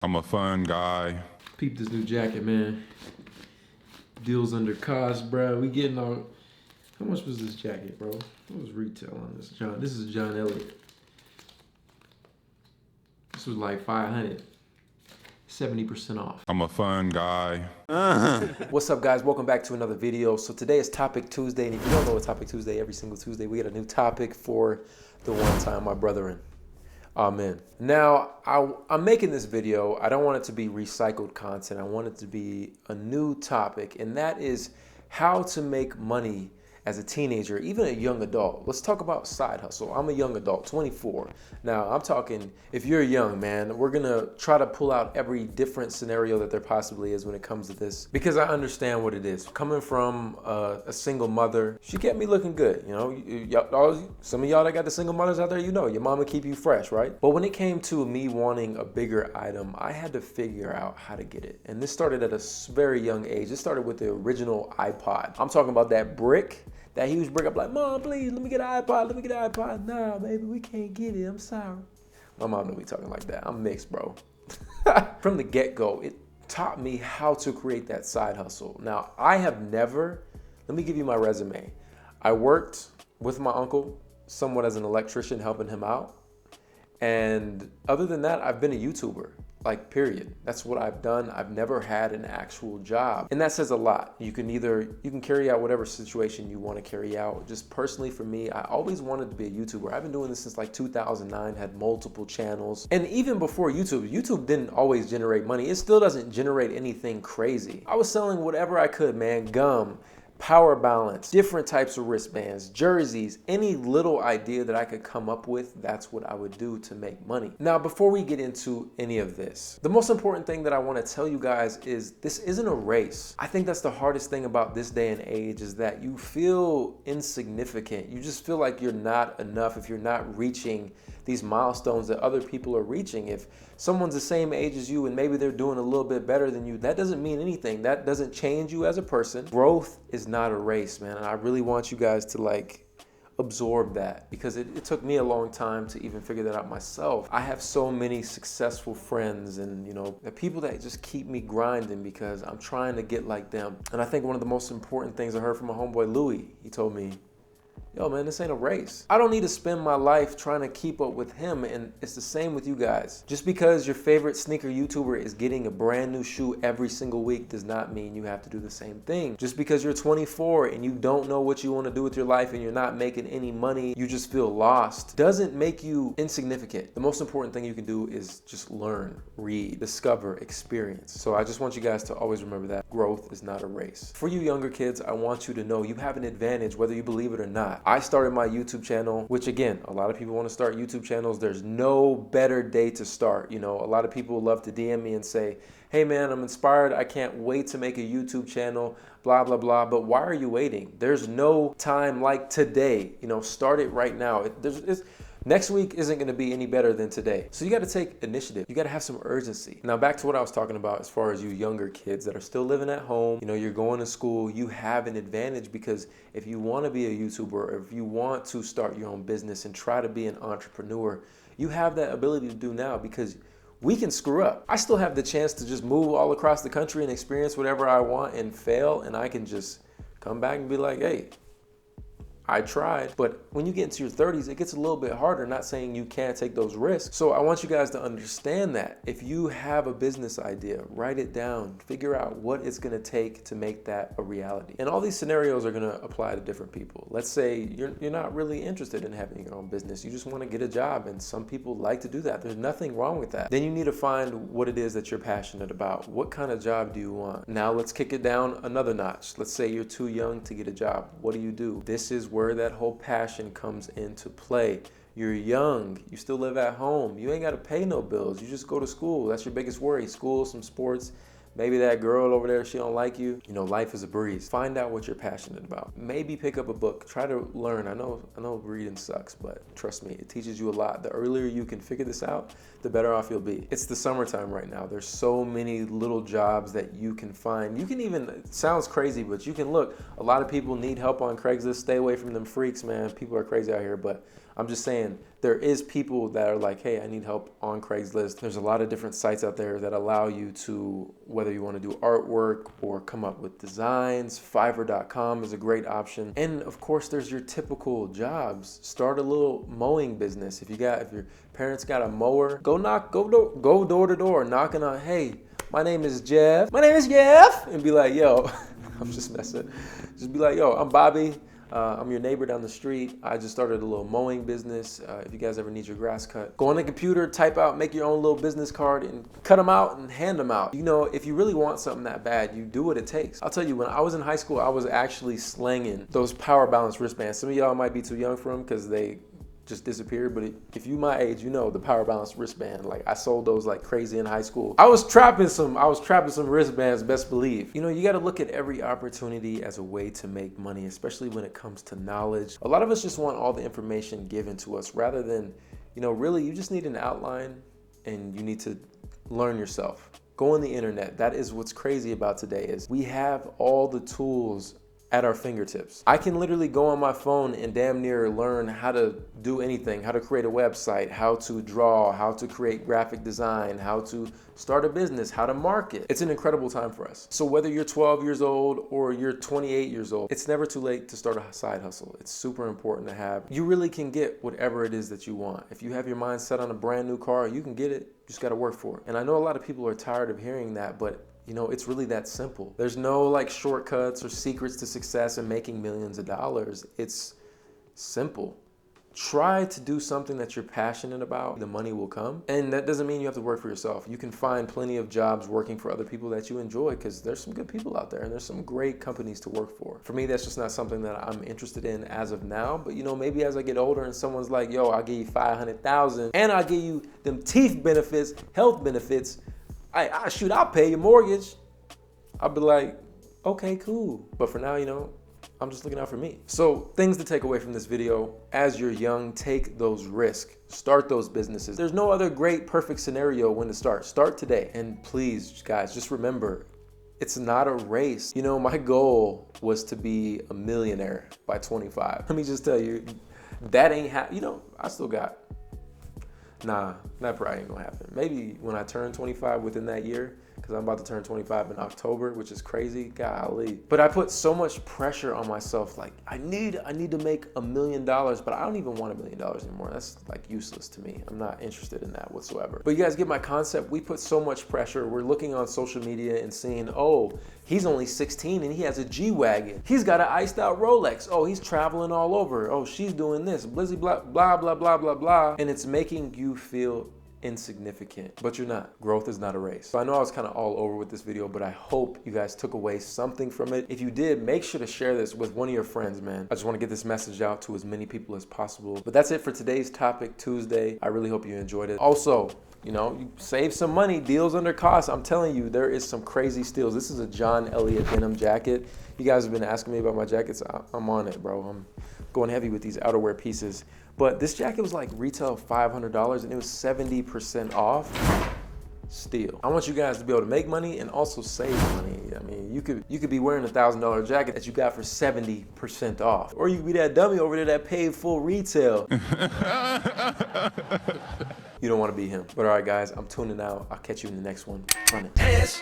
I'm a fun guy. Peep this new jacket, man. Deals under cost, bro. We getting on. How much was this jacket, bro? What was retail on this? This is John Elliott. This was like 500. 70% off. I'm a fun guy. What's up, guys? Welcome back to another video. So today is Topic Tuesday, and if you don't know what Topic Tuesday, every single Tuesday we get a new topic for the one time, my brethren. Amen. Now, I'm making this video. I don't want it to be recycled content. I want it to be a new topic, and that is how to make money as a teenager, even a young adult. Let's talk about side hustle. I'm a young adult, 24. Now, I'm talking, if you're young, man, we're gonna try to pull out every different scenario that there possibly is when it comes to this, because I understand what it is. Coming from a single mother, she kept me looking good. You know, some of y'all that got the single mothers out there, you know, your mama keep you fresh, right? But when it came to me wanting a bigger item, I had to figure out how to get it. And this started at a very young age. It started with the original iPod. I'm talking about that brick. That huge brick up like, Mom, please, let me get an iPod, let me get an iPod. Nah, baby, we can't get it, I'm sorry. My mom don't be talking like that. I'm mixed, bro. From the get-go, it taught me how to create that side hustle. Now, I have never, let me give you my resume. I worked with my uncle somewhat as an electrician, helping him out. And other than that, I've been a YouTuber. Like, period. That's what I've done. I've never had an actual job. And that says a lot. You can carry out whatever situation you want to carry out. Just personally for me, I always wanted to be a YouTuber. I've been doing this since like 2009, had multiple channels. And even before YouTube didn't always generate money. It still doesn't generate anything crazy. I was selling whatever I could, man. Gum, power balance, different types of wristbands, jerseys, any little idea that I could come up with, that's what I would do to make money. Now, before we get into any of this, the most important thing that I want to tell you guys is this isn't a race. I think that's the hardest thing about this day and age, is that you feel insignificant. You just feel like you're not enough if you're not reaching these milestones that other people are reaching. If someone's the same age as you and maybe they're doing a little bit better than you, that doesn't mean anything. That doesn't change you as a person. Growth is not a race, man. And I really want you guys to like absorb that, because it took me a long time to even figure that out myself. I have so many successful friends and, you know, the people that just keep me grinding because I'm trying to get like them. And I think one of the most important things I heard from my homeboy Louis, he told me, yo, man, this ain't a race. I don't need to spend my life trying to keep up with him, and it's the same with you guys. Just because your favorite sneaker YouTuber is getting a brand new shoe every single week does not mean you have to do the same thing. Just because you're 24 and you don't know what you want to do with your life and you're not making any money, you just feel lost, doesn't make you insignificant. The most important thing you can do is just learn, read, discover, experience. So I just want you guys to always remember that growth is not a race. For you younger kids, I want you to know you have an advantage whether you believe it or not. I started my YouTube channel, which again, a lot of people want to start YouTube channels. There's no better day to start. You know, a lot of people love to DM me and say, hey man, I'm inspired. I can't wait to make a YouTube channel, blah, blah, blah. But why are you waiting? There's no time like today. You know, start it right now. Next week isn't going to be any better than today. So you got to take initiative. You got to have some urgency. Now back to what I was talking about as far as you younger kids that are still living at home, you know, you're going to school, you have an advantage, because if you want to be a YouTuber, or if you want to start your own business and try to be an entrepreneur, you have that ability to do now, because we can screw up. I still have the chance to just move all across the country and experience whatever I want and fail, and I can just come back and be like, hey, I tried. But when you get into your 30s, it gets a little bit harder. Not saying you can't take those risks. So I want you guys to understand that if you have a business idea, write it down, figure out what it's gonna take to make that a reality. And all these scenarios are gonna apply to different people. Let's say you're not really interested in having your own business. You just wanna get a job, and some people like to do that. There's nothing wrong with that. Then you need to find what it is that you're passionate about. What kind of job do you want? Now let's kick it down another notch. Let's say you're too young to get a job. What do? This is where that whole passion comes into play. You're young, you still live at home, you ain't got to pay no bills, you just go to school. That's your biggest worry. School, some sports, maybe that girl over there, she don't like you. You know, life is a breeze. Find out what you're passionate about. Maybe pick up a book, try to learn. I know reading sucks, but trust me, it teaches you a lot. The earlier you can figure this out, the better off you'll be. It's the summertime right now. There's so many little jobs that you can find. You can even, it sounds crazy, but you can look. A lot of people need help on Craigslist. Stay away from them freaks, man. People are crazy out here, but I'm just saying there is people that are like, hey, I need help on Craigslist. There's a lot of different sites out there that allow you to, whether you want to do artwork or come up with designs. Fiverr.com is a great option. And of course, there's your typical jobs. Start a little mowing business. If your parents got a mower, go door to door, knocking on, hey, my name is Jeff. My name is Jeff. And be like, yo, I'm just messing. Just be like, yo, I'm Bobby. I'm your neighbor down the street. I just started a little mowing business. If you guys ever need your grass cut, go on the computer, type out, make your own little business card and cut them out and hand them out. You know, if you really want something that bad, you do what it takes. I'll tell you, when I was in high school, I was actually slanging those power balance wristbands. Some of y'all might be too young for them because they just disappeared, but if you my age, you know the power balance wristband. Like, I sold those like crazy in high school. I was trapping some wristbands, best believe. You know, you got to look at every opportunity as a way to make money, especially when it comes to knowledge. A lot of us just want all the information given to us rather than, you know, really you just need an outline and you need to learn yourself. Go on the internet. That is what's crazy about today, is we have all the tools at our fingertips. I can literally go on my phone and damn near learn how to do anything, how to create a website, how to draw, how to create graphic design, how to start a business, how to market. It's an incredible time for us. So whether you're 12 years old or you're 28 years old, it's never too late to start a side hustle. It's super important to have. You really can get whatever it is that you want. If you have your mind set on a brand new car, you can get it. You just gotta work for it. And I know a lot of people are tired of hearing that, but you know, it's really that simple. There's no like shortcuts or secrets to success and making millions of dollars. It's simple. Try to do something that you're passionate about. The money will come. And that doesn't mean you have to work for yourself. You can find plenty of jobs working for other people that you enjoy, because there's some good people out there and there's some great companies to work for. For me, that's just not something that I'm interested in as of now. But you know, maybe as I get older and someone's like, yo, I'll give you $500,000 and I'll give you them teeth benefits, health benefits. I'll pay your mortgage. I'll be like, okay, cool. But for now, you know, I'm just looking out for me. So things to take away from this video: as you're young, take those risks. Start those businesses. There's no other great, perfect scenario when to start. Start today. And please, guys, just remember, it's not a race. You know, my goal was to be a millionaire by 25. Let me just tell you, that ain't you know, I still got, nah, that probably ain't gonna happen. Maybe when I turn 25 within that year, because I'm about to turn 25 in October, which is crazy, golly. But I put so much pressure on myself, like I need to make $1 million, but I don't even want $1 million anymore. That's like useless to me. I'm not interested in that whatsoever. But you guys get my concept. We put so much pressure. We're looking on social media and seeing, oh, he's only 16 and he has a G-Wagon. He's got an iced out Rolex. Oh, he's traveling all over. Oh, she's doing this, blizzy blah, blah, blah, blah, blah, blah. And it's making you feel insignificant, but you're not. Growth is not a race. So I know I was kind of all over with this video, but I hope you guys took away something from it. If you did, make sure to share this with one of your friends, man. I just want to get this message out to as many people as possible. But that's it for today's Topic Tuesday. I really hope you enjoyed it. Also, you know, you save some money, deals under cost. I'm telling you, there is some crazy steals. This is a John Elliott denim jacket. You guys have been asking me about my jackets. I'm on it, bro. I'm going heavy with these outerwear pieces. But this jacket was like retail $500 and it was 70% off. Steal. I want you guys to be able to make money and also save money. I mean, you could be wearing a $1,000 jacket that you got for 70% off. Or you could be that dummy over there that paid full retail. You don't want to be him. But all right, guys, I'm tuning out. I'll catch you in the next one. Run it.